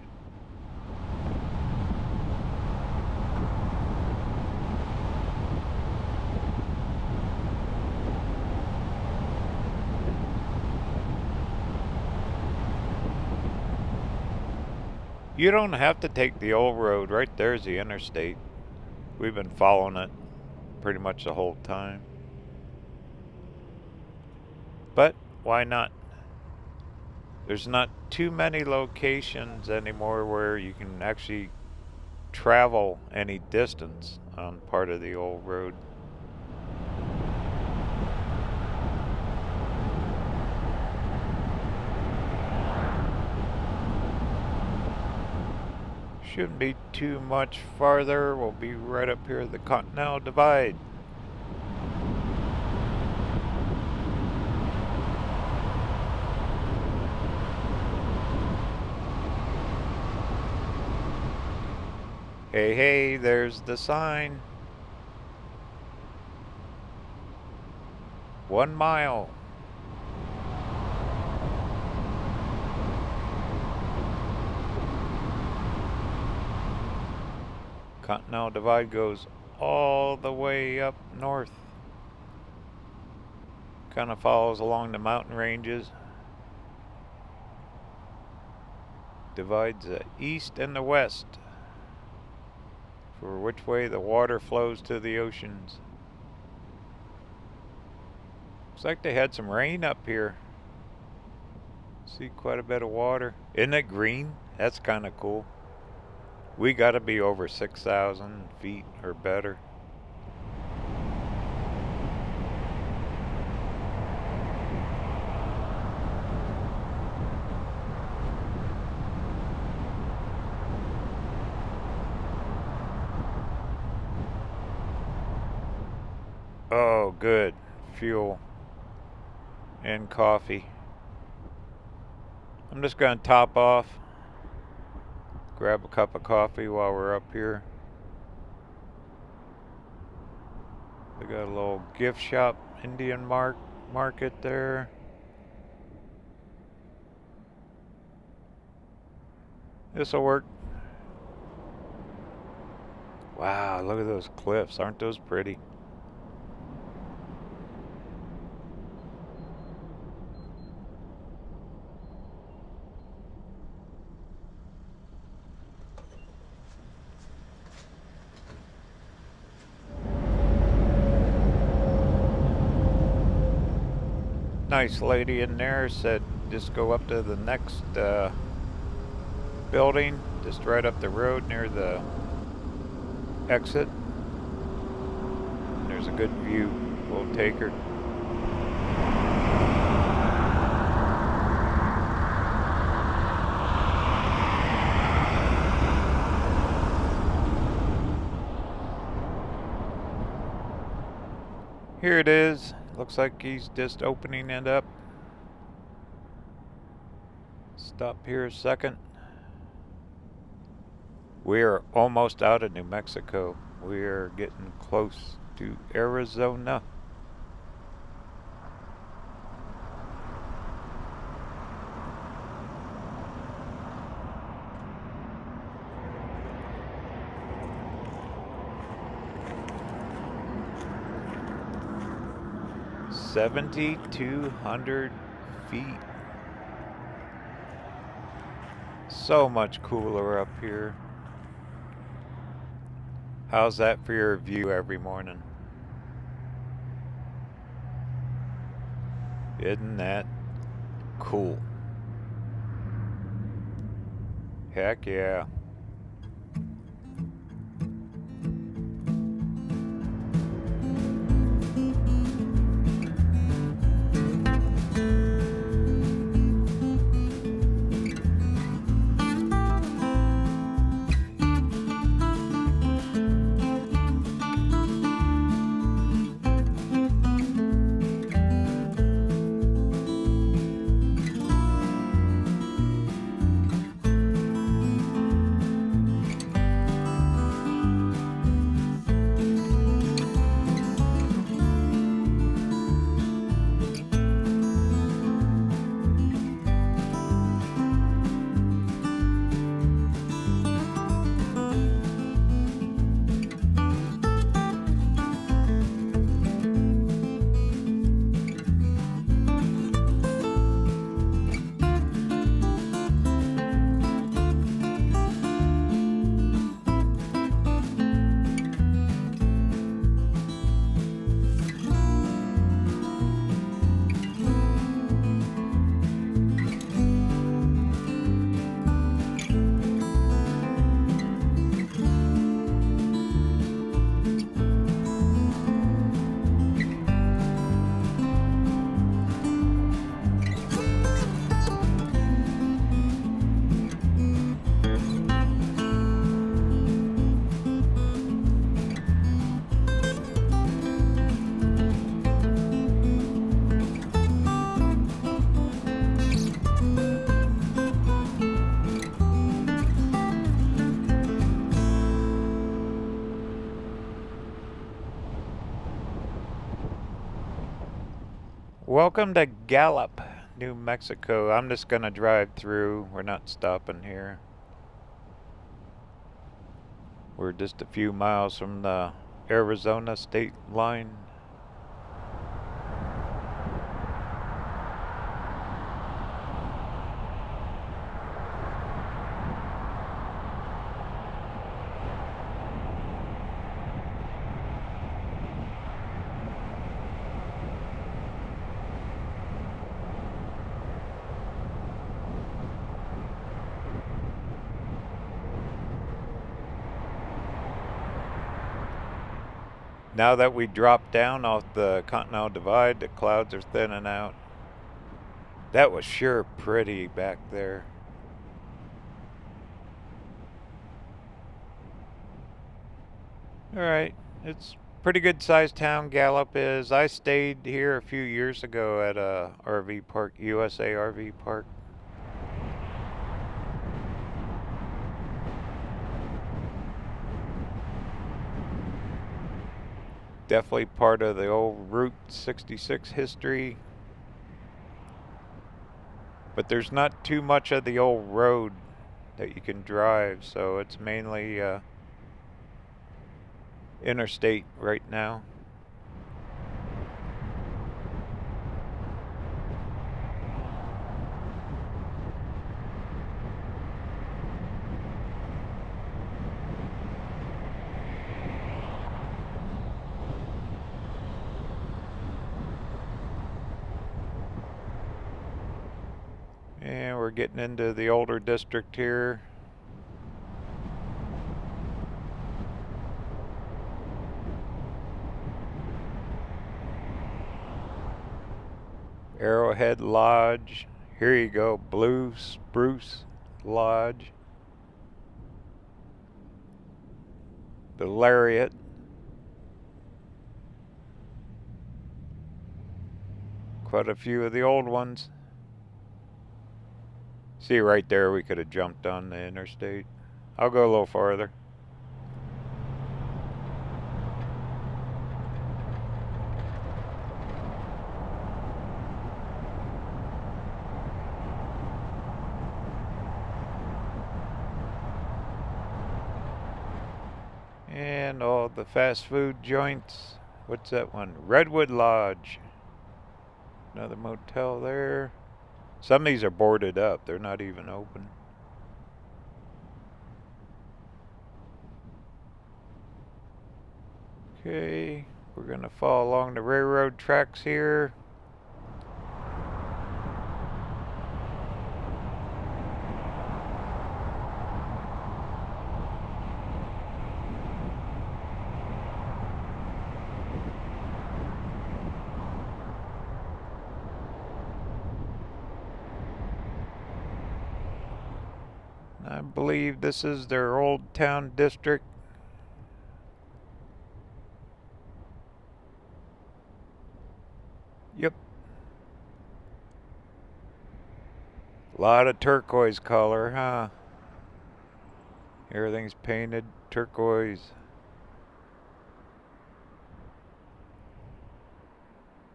You don't have to take the old road. Right there's the interstate. We've been following it pretty much the whole time. But why not? There's not too many locations anymore where you can actually travel any distance on part of the old road. Shouldn't be too much farther. We'll be right up here at the Continental Divide. Hey, hey, there's the sign. 1 mile. Continental Divide goes all the way up north. Kind of follows along the mountain ranges. Divides the east and the west for which way the water flows to the oceans. Looks like they had some rain up here. See quite a bit of water. Isn't it green? That's kind of cool. We got to be over 6,000 feet or better. Oh, good. Fuel and coffee. I'm just going to top off, grab a cup of coffee while we're up here. They got a little gift shop, Indian market there. This'll work. Wow, look at those cliffs. Aren't those pretty? Nice lady in there said just go up to the next building, just right up the road near the exit. There's a good view. We'll take her. Here it is. Looks like he's just opening it up. Stop here a second. We're almost out of New Mexico. We're getting close to Arizona. $7,200 feet. So much cooler up here. How's that for your view every morning? Isn't that cool? Heck yeah. Welcome to Gallup, New Mexico. I'm just gonna drive through. We're not stopping here. We're just a few miles from the Arizona state line. Now that we dropped down off the Continental Divide, the clouds are thinning out. That was sure pretty back there. Alright, it's Pretty good sized town Gallup is. I stayed here a few years ago at a RV park, USA RV park. Definitely part of the old Route 66 history. But there's not too much of the old road that you can drive, so it's mainly interstate right now. And we're getting into the older district here. Arrowhead Lodge. Here you go, Blue Spruce Lodge. The Lariat. Quite a few of the old ones. See right there, we could have jumped on the interstate. I'll go a little farther. And all the fast food joints. What's that one? Redwood Lodge. Another motel there. Some of these are boarded up. They're not even open. Okay, we're gonna follow along the railroad tracks here. I believe this is their old town district. Yep. A lot of turquoise color, huh? Everything's painted turquoise.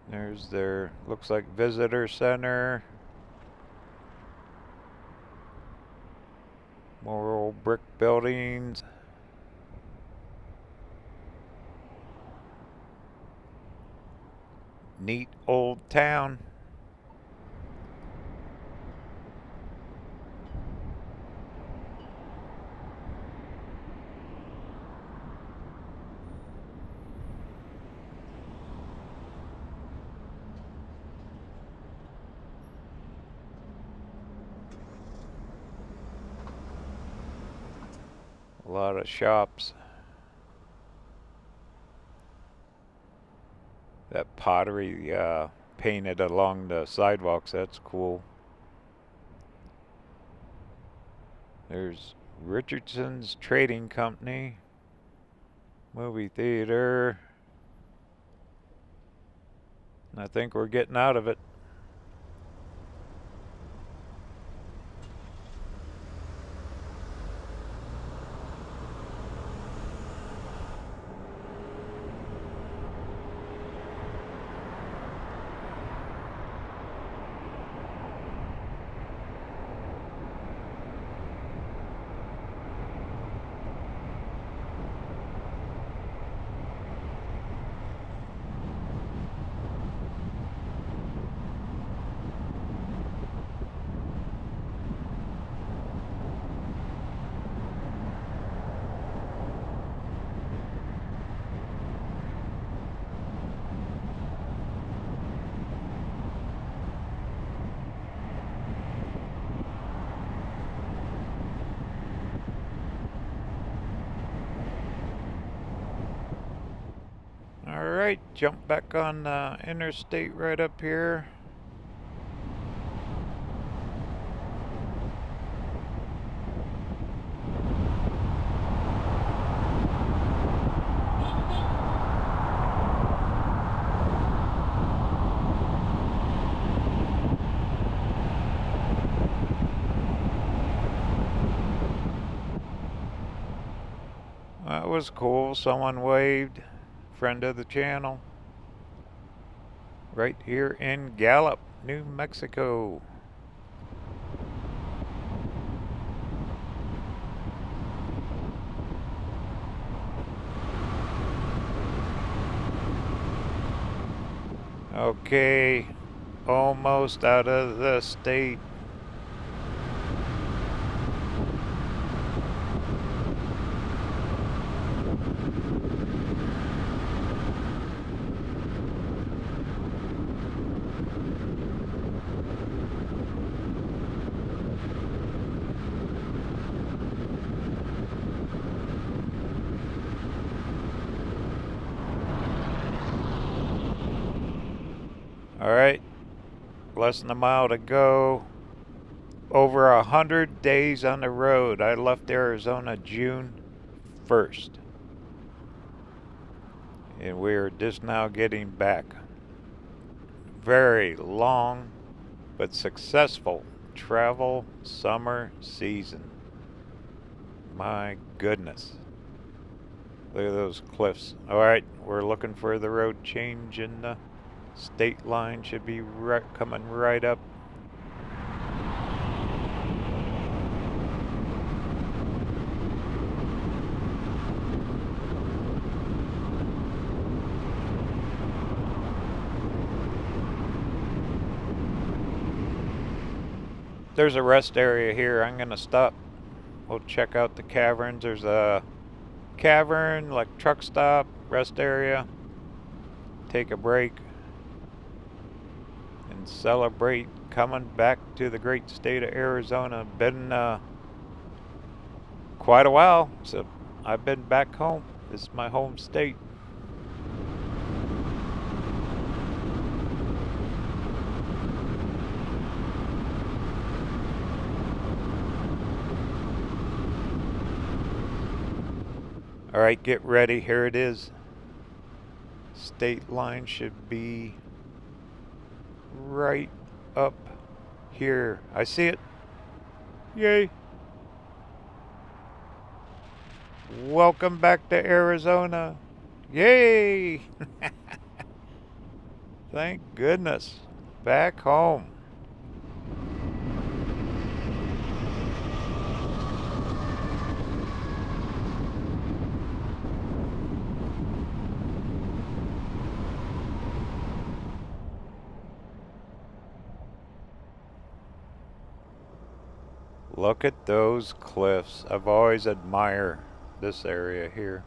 There's their, looks like visitor center. More old brick buildings. Neat old town. A lot of shops. That pottery painted along the sidewalks, that's cool. There's Richardson's Trading Company, movie theater. I think we're getting out of it. Alright, jump back on the interstate right up here. That was cool. Someone waved. Friend of the channel. Right here in Gallup, New Mexico. Okay, almost out of the state. Alright, less than a mile to go. Over 100 days on the road. I left Arizona June 1st. And we're just now getting back. Very long but successful travel summer season. My goodness. Look at those cliffs. Alright, we're looking for the road change and the state line should be coming right up. There's a rest area here. I'm gonna stop. We'll check out the caverns. There's a cavern, like truck stop, rest area. Take a break and celebrate coming back to the great state of Arizona. Been quite a while, so I've been back home. This is my home state. Alright, get ready. Here it is. State line should be right up here. I see it. Yay. Welcome back to Arizona. Yay. Thank goodness. Back home. Look at those cliffs. I've always admired this area here.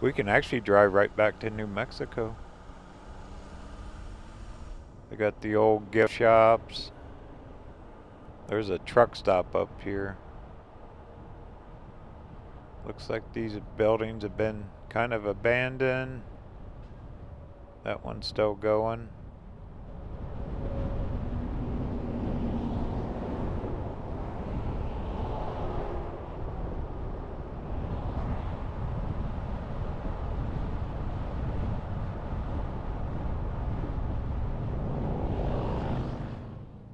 We can actually drive right back to New Mexico. They got the old gift shops. There's a truck stop up here. Looks like these buildings have been kind of abandoned. That one's still going.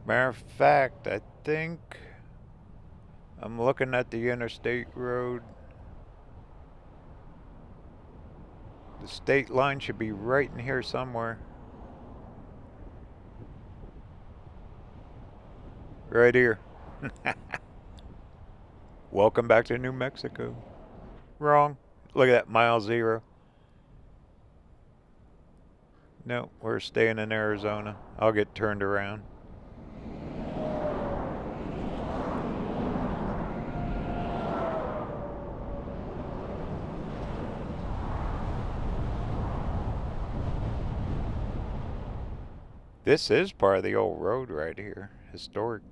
Matter of fact, I think I'm looking at the interstate road. The state line should be right in here somewhere. Right here. Welcome back to New Mexico. Wrong. Look at that, mile zero. No, we're staying in Arizona. I'll get turned around. This is part of the old road right here. Historic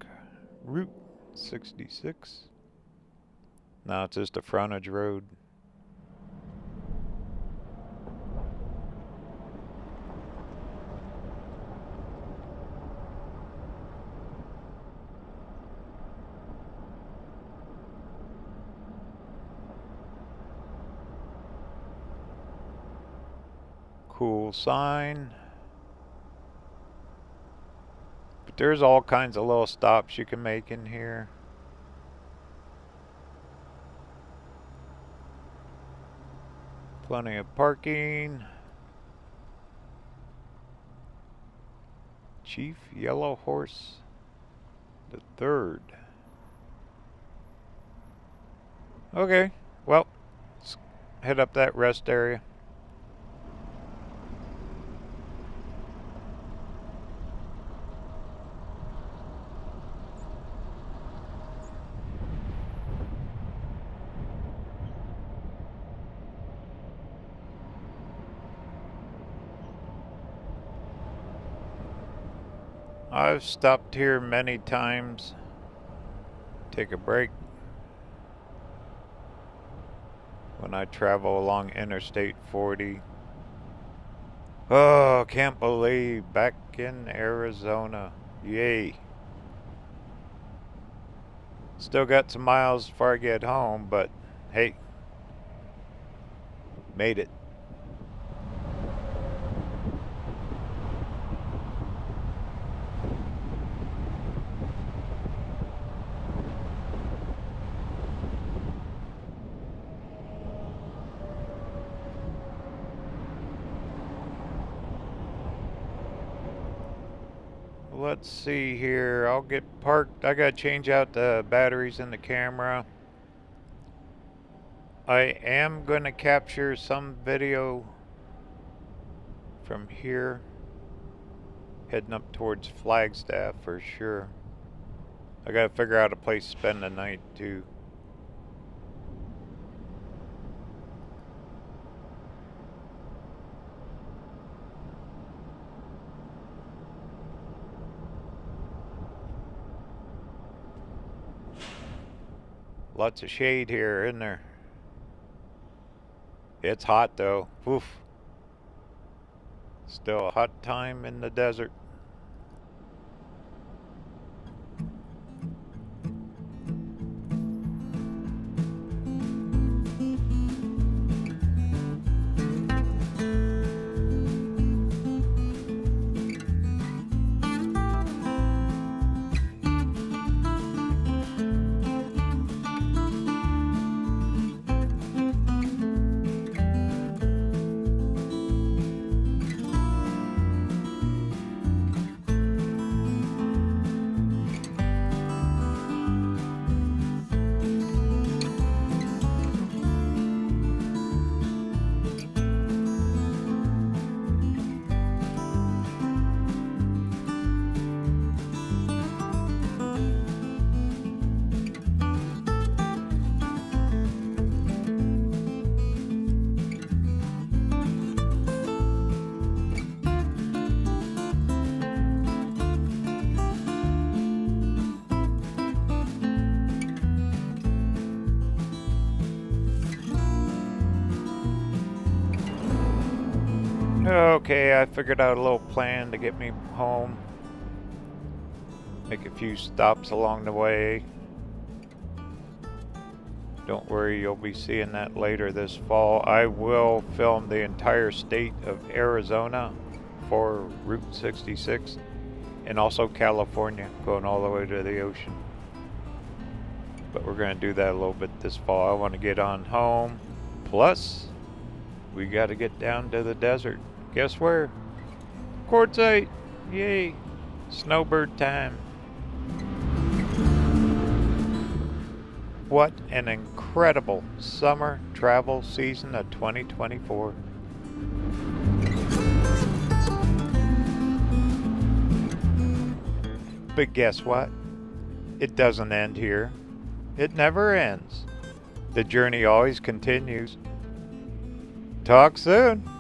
Route 66. Now it's just a frontage road. Cool sign. But there's all kinds of little stops you can make in here. Plenty of parking. Chief Yellow Horse the Third. Okay, well, let's head up that rest area. I've stopped here many times. Take a break. When I travel along Interstate 40. Oh, can't believe back in Arizona. Yay. Still got some miles before I get home, but hey, made it. Let's see here. I'll get parked. I gotta change out the batteries in the camera. I am gonna capture some video from here, heading up towards Flagstaff for sure. I gotta figure out a place to spend the night too. Lots of shade here, isn't there? It's hot though. Oof. Still a hot time in the desert. Okay, I figured out a little plan to get me home. Make a few stops along the way. Don't worry, you'll be seeing that later this fall. I will film the entire state of Arizona for Route 66 and also California, going all the way to the ocean. But we're going to do that a little bit this fall. I want to get on home. Plus, we got to get down to the desert. Guess where? Quartzite! Yay! Snowbird time. What an incredible summer travel season of 2024. But guess what? It doesn't end here. It never ends. The journey always continues. Talk soon.